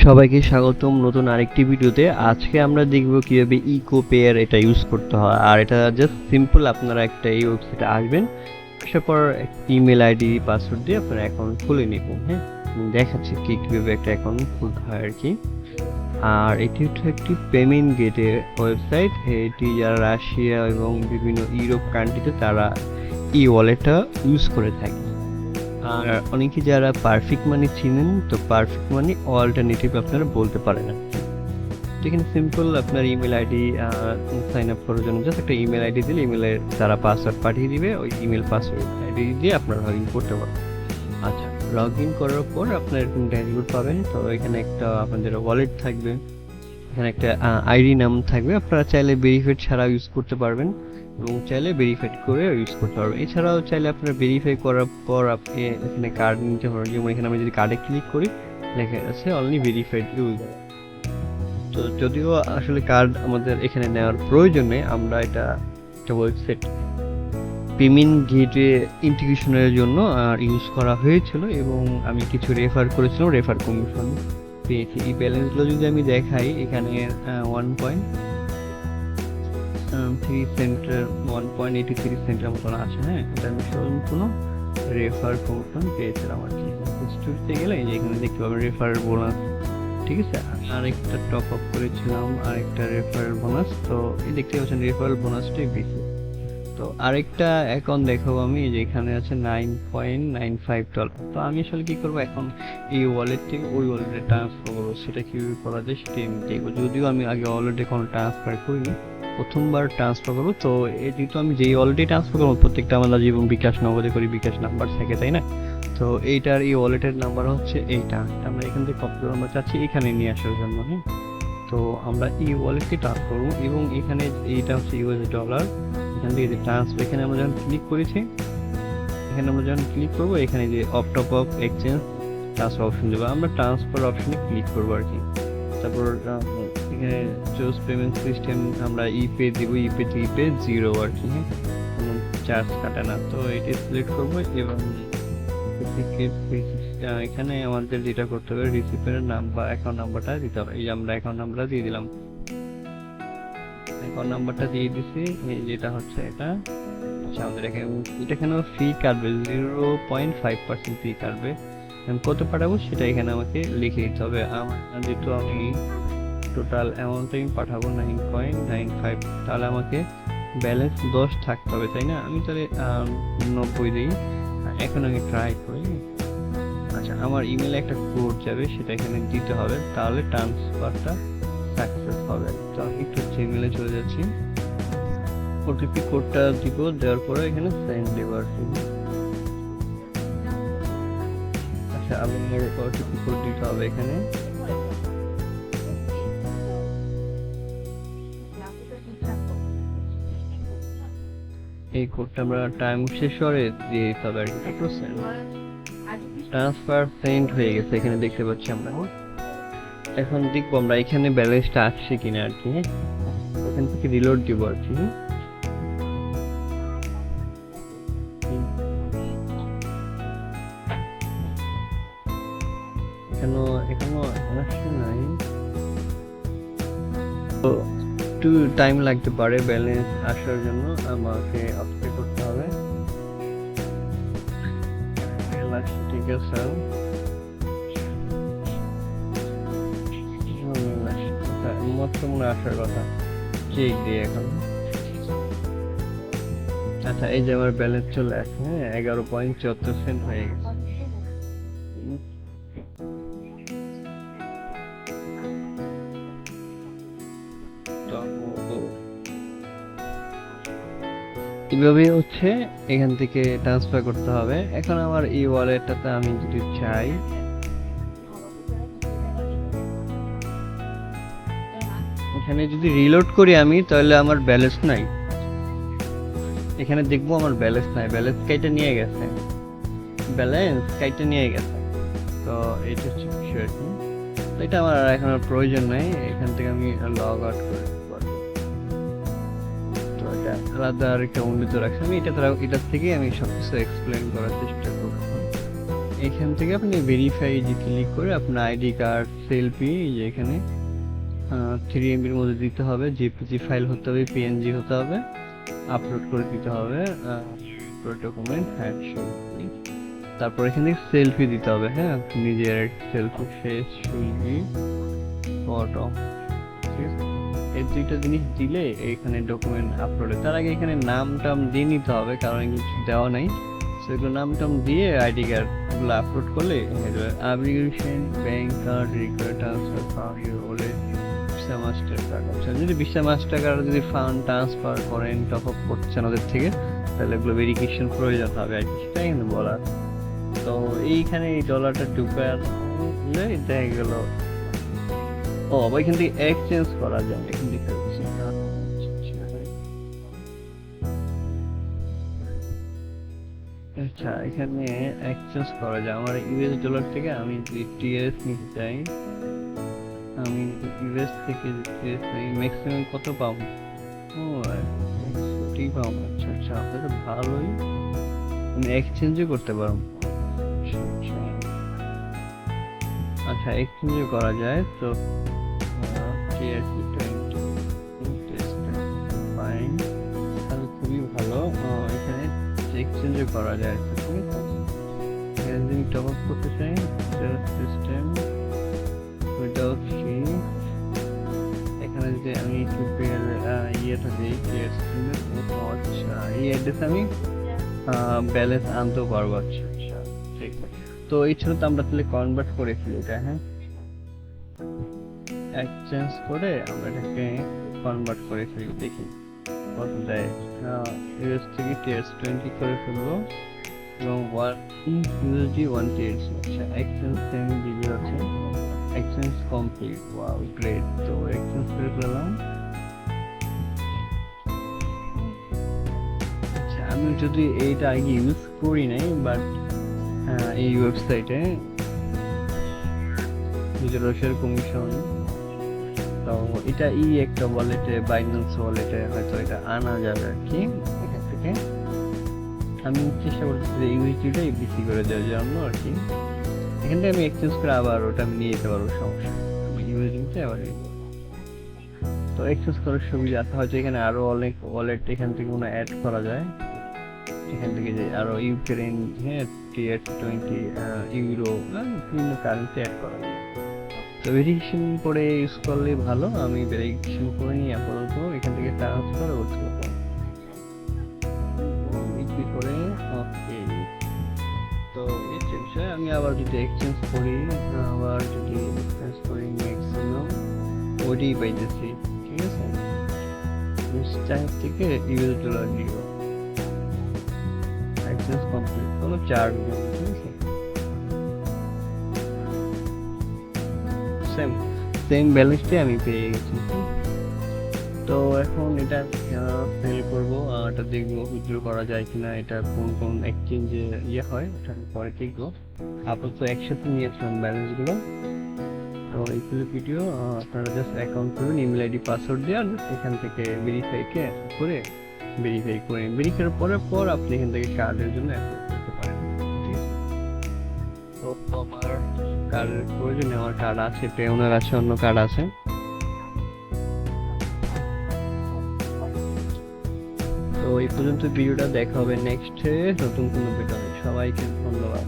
সবাইকে স্বাগতম নতুন আরেকটি ভিডিওতে। আজকে আমরা দেখব কিভাবে ইকোপেয়ার এটা ইউজ করতে হয়। আর এটা জাস্ট সিম্পল, আপনারা একটা এই ওয়েবসাইটে আসবেন, আসার পর ইমেল আইডি পাসওয়ার্ড দিয়ে আপনারা অ্যাকাউন্ট খুলে নেবেন। হ্যাঁ, আমি দেখাচ্ছি কিভাবে একটা অ্যাকাউন্ট খুলতে হয় আর কি। আর এটি হচ্ছে একটি পেমেন্ট গেটের ওয়েবসাইট। এটি যারা রাশিয়া এবং বিভিন্ন ইউরোপ কান্ট্রিতে তারা ই ওয়ালেটটা ইউজ করে থাকে। আর অনেকে যারা পারফেক্ট মানি চিনেন, তো পারফেক্ট মানি অল্টারনেটিভ আপনারা বলতে পারেন। এখানে সিম্পল আপনার ইমেল আইডি সাইন আপ করার জন্য জাস্ট একটা ইমেল আইডি দিলে ইমেলের তারা পাসওয়ার্ড পাঠিয়ে দিবে, ওই ইমেল পাসওয়ার্ড আইডি দিয়ে আপনারা লগ ইন করতে পারেন। আচ্ছা, লগ ইন করার পর আপনার এরকম ড্যাশবোর্ড পাবেন। তো এখানে একটা আপনাদের ওয়ালেট থাকবে, এখানে একটা আইডি নাম থাকবে। আপনারা চাইলে ভেরিফাইড ছাড়া ইউজ করতে পারবেন এবং চাইলে ভেরিফাইড করে ইউজ করতে পারবেন। এছাড়াও চাইলে আপনারা ভেরিফাই করার পর আপনি এখানে কার্ড নিতে পারবেন। যেমন এখানে আমি যদি কার্ডে ক্লিক করি, লেখা আছে অনলি ভেরিফাইড ইউজ। তো যদিও আসলে কার্ড আমাদের এখানে নেওয়ার প্রয়োজন নেই, আমরা এটা একটা ওয়েবসাইট পেমেন্ট গেটওয়ে ইন্টিগ্রেশনের জন্য ইউজ করা হয়েছিল এবং আমি কিছু রেফার করেছিলাম, রেফার কমিশন পেয়েছি। এই ব্যালেন্সগুলো যদি আমি দেখাই, এখানে 1.83 সেন্টের মতন আছে। হ্যাঁ, এটা আমি সম্পূর্ণ রেফার কমিশন পেয়েছিলাম আর কি। হিস্ট্রিতে গেলে এই যে এখানে দেখতে পাবেন রেফার বোনাস, ঠিক আছে। আমি আরেকটা টপ আপ করেছিলাম, আরেকটা রেফারেল বোনাস। তো এই দেখতে পাচ্ছেন রেফারেল বোনাসটাই বেশি। তো আরেকটা অ্যাকাউন্ট দেখাবো আমি, যে এখানে আছে $9.95। তো আমি আসলে কি করবো, এখন এই ওয়ালেট থেকে ওই ওয়ালেটে ট্রান্সফার করবো। সেটা কিভাবে করা যায় সেটা আমি দেখবো, যদিও আমি আগে ওয়ালেটে কোনো ট্রান্সফার করিনি, প্রথমবার ট্রান্সফার করবো। তো যেহেতু আমি যেই ওয়ালেটে ট্রান্সফার করবো, প্রত্যেকটা আমরা যেমন বিকাশ নগদে করি বিকাশ নাম্বার থাকে, তাই না? তো এইটার এই ওয়ালেটের নাম্বার হচ্ছে এইটা। আমরা এখান থেকে কপি করে আমরা চাচ্ছি এখানে নিয়ে আসার জন্য। হ্যাঁ, তো আমরা এই ওয়ালেটকে ট্রান্সফার করবো এবং এখানে এইটা হচ্ছে ইউএস ডলার। এখান থেকে যে ট্রান্সফার, এখানে আমরা যখন ক্লিক করেছি, এখানে আমরা যখন ক্লিক করবো, এখানে যে top of exchange transfer option দেবো, আমরা ট্রান্সফার অপশনে ক্লিক করবো আর কি। তারপর এখানে চুজ পেমেন্ট সিস্টেম, আমরা ইপে দিব, ইপে টিপে 0 আর কি। হ্যাঁ, কোনো চার্জ কাটে না। তো এটি সিলেক্ট করবো এবং এখানে আমাদের যেটা করতে হবে, রিসিপিয়েন্টের নাম বা অ্যাকাউন্ট নাম্বারটা দিতে হবে। এই যে আমরা অ্যাকাউন্ট নাম্বারটা দিয়ে দিলাম, অ্যাকাউন্ট নাম্বারটা দিয়ে দিছি, যেটা হচ্ছে এটা। আচ্ছা, আমাদের এখানে ফি কাটবে 0.5% ফি কাটবে। আমি কত পাঠাবো সেটা এখানে আমাকে লিখে দিতে হবে। আমার যেহেতু আমি টোটাল অ্যামাউন্টটা আমি পাঠাবো 9.95, তাহলে আমাকে ব্যালেন্স 10 থাকতে হবে, তাই না? আমি তাহলে 90 দিই। এখন আমি ট্রাই করি। আচ্ছা, আমার ইমেলে একটা কোড যাবে, সেটা এখানে দিতে হবে, তাহলে ট্রান্সফারটা সাকসেস হবে। তো আমি একটু জিমেলে চলে যাচ্ছি, ওটিপি কোডটা দিব, দেওয়ার পরে এখানে সেন্ড দেব আর কি। আচ্ছা, আমি ওটিপি কোড দিতে হবে এখানে। এই কোডটা আমরা টাইম শেষ করে দিয়ে দিতে হবে আর কি। ট্রান্সফার সেন্ড হয়ে গেছে, এখানে দেখতে পাচ্ছি আমরা। এখন দেখবো আমরা এখানে ব্যালেন্সটা আসছে কিনা আর কি। এখান থেকে রিলোড দিব আর কি। এখনো আসছে নাই, তো একটু টাইম লাগতে পারে ব্যালেন্স আসার জন্য, আমাকে অপেক্ষা করতে হবে। ঠিক আছে, মনে আসার কথা, চেক দিয়ে এখন। আচ্ছা, এই যে আমার ব্যালেন্স চলে আসছে। হ্যাঁ, 11.74 হয়ে গেছে। এভাবেই হচ্ছে এখান থেকে ট্রান্সফার করতে হবে। এখন আমার এই ওয়ালেটটাতে আমি যদি চাই, এখানে যদি রিলোড করি আমি, তাহলে আমার ব্যালেন্স নাই। এখানে দেখবো আমার ব্যালেন্স নাই, ব্যালেন্স কাইটা নিয়ে গেছে, ব্যালেন্স কাইটা নিয়ে গেছে। তো এটা হচ্ছে বিষয়। তো এটা আমার এখন আর প্রয়োজন নাই, এখান থেকে আমি লগ আউট করে দিতে পারবো। তো এটা আলাদা আর একটা উন্নত রাখছি আমি, এটার থেকে আমি সবকিছু এক্সপ্লেন করার চেষ্টা করবো। এখান থেকে আপনি ভেরিফাই যে ক্লিক করে আপনার আইডি কার্ড সেলফি যে এখানে 3 MB এর মধ্যে দিতে হবে, জেপিজি ফাইল হতে হবে, পিএনজি হতে হবে, আপলোড করে দিতে হবে ডকুমেন্ট সেলফি। তারপর এখানে সেলফি দিতে হবে, হ্যাঁ নিজের সেলফি, ফেস, সেলফি, ফটো, ঠিক আছে। এই দুইটা জিনিস দিলে এখানে ডকুমেন্ট আপলোডে, তার আগে এখানে নাম টাম দিয়ে নিতে হবে কারণ এগুলো কিছু দেওয়া নাই। সেগুলো নাম টাম দিয়ে আইডি কার্ড গুলো আপলোড করলে application, bank card, required transfer from your wallet, visa master card. আচ্ছা, যদি ভিসা মাস্টার কার্ড যদি ফান্ড ট্রান্সফার করেন, টপ আপ করছেন ওদের থেকে, তাহলে এগুলো ভেরিফিকেশন প্রয়োজন হবে আর কি, সেটাই এখানে বলা। তো এইখানে এই ডলারটা ঢুকার দেখা গেল, ও ওইখান থেকে এক্সচেঞ্জ করা যায়, এখান থেকে আচ্ছা এখানে এক্সচেঞ্জ করা যায়। আমার ইউএস ডলার থেকে আমি যদি টিএস নিতে চাই, আমি ইউএস থেকে টিএস নিই, ম্যাক্সিমাম কত পাবো? ও 160 পাবো। আচ্ছা আচ্ছা, আপনাদের ভালোই, আমি এক্সচেঞ্জও করতে পারবো। আচ্ছা এক্সচেঞ্জও করা যায়। তো টিএস 20 ফাইন, তাহলে খুবই ভালো। এখানে এক্সচেঞ্জও করা যায়, ঠিক আছে। এখানে যদি টপ আপ করতে চাই, সিস্টেম উইদাউট ফি, এখানে যদি আমি ইয়েটা দিই, আচ্ছা এই অ্যাড্রেস আমি ব্যালেন্স আনতেও পারবো। আচ্ছা আচ্ছা, ঠিক আছে। তো এই ছিল, তো আমরা তাহলে কনভার্ট করে ফেলি এটা, হ্যাঁ এক্সচেঞ্জ করে আমরা এটাকে কনভার্ট করে ফেলি, দেখি কত দেয়। ইউএস থেকে টিএস 20 করে ফেলবো এবং 1 ইউএসডি 1 টিএস। আচ্ছা এক্সচেঞ্জ 10 জিবি আছে, এক্সচেঞ্জ কমপ্লিট, ওয়াও গ্রেট। তো এক্সচেঞ্জ করে ফেললাম। আচ্ছা আমি যদি এইটা আগে ইউজ করি নাই, বাট এই ওয়েবসাইটে রসের কমিশন, তো এটা একটা ওয়ালেটে, বাইন্যান্স ওয়ালেটে হয়তো এটা আনা যাবে আর কি। এখান থেকে আমি চেষ্টা করতেছি যে ইউএসডিটাই বিক্রি করে দেওয়ার জন্য আর কি। এখান থেকে আমি এক্সচেঞ্জ করে আবার ওটা আমি নিয়ে যেতে পারবো, সমস্যা ইউএসডিতে আবার। তো এক্সচেঞ্জ করার সুবিধা আছে, হয়তো এখানে আরো অনেক ওয়ালেট এখান থেকে কোনো অ্যাড করা যায়। এখান থেকে যে আরো ইউক্রেন, হ্যাঁ টিএস 20 ইউরো, বিভিন্ন কারেন্সি অ্যাড করা যায়। তো ভেরিফিকেশন করে ইউজ করলে ভালো। আমি ভেরিফিকেশন করে নিই আপাতত, এখান থেকে ট্রান্সফার করতে হবে করে। ওকে, তো এই বিষয়ে আমি আবার যদি এক্সচেঞ্জ করি, ম্যাক্সিমাম ওইটাই পাইতেছি, ঠিক আছে। চার থেকে ইউএস ডলার নিব, এক্সচেঞ্জ কমপ্লিট, কোনো চার্জ নেই, ঠিক আছে। সেম ব্যালেন্সটাই আমি পেয়ে গেছি। তো এখন এটা সেল করবো, এটা দেখবো উইথড্র করা যায় কিনা, এটা কোন কোন এক্সচেঞ্জে হয় এটা আমি পরে দেখবো। আপাতত একসাথে নিয়ে আসলাম ব্যালেন্সগুলো। তো এইগুলো ভিডিও আপনারা জাস্ট অ্যাকাউন্ট করবেন, ইমেল আইডি পাসওয়ার্ড দিয়ে, এখান থেকে ভেরিফাই করার পর আপনি এখান থেকে কার্ডের জন্য অ্যাপ্লাই করতে পারেন, ঠিক আছে। তো আমার কার্ডের প্রয়োজনে আমার কার্ড আছে, পেওনার আছে, অন্য কার্ড আছে। তো এই পর্যন্ত ভিডিওটা দেখা হবে নেক্সট নতুন কোনো ভিডিও। সবাইকে ধন্যবাদ।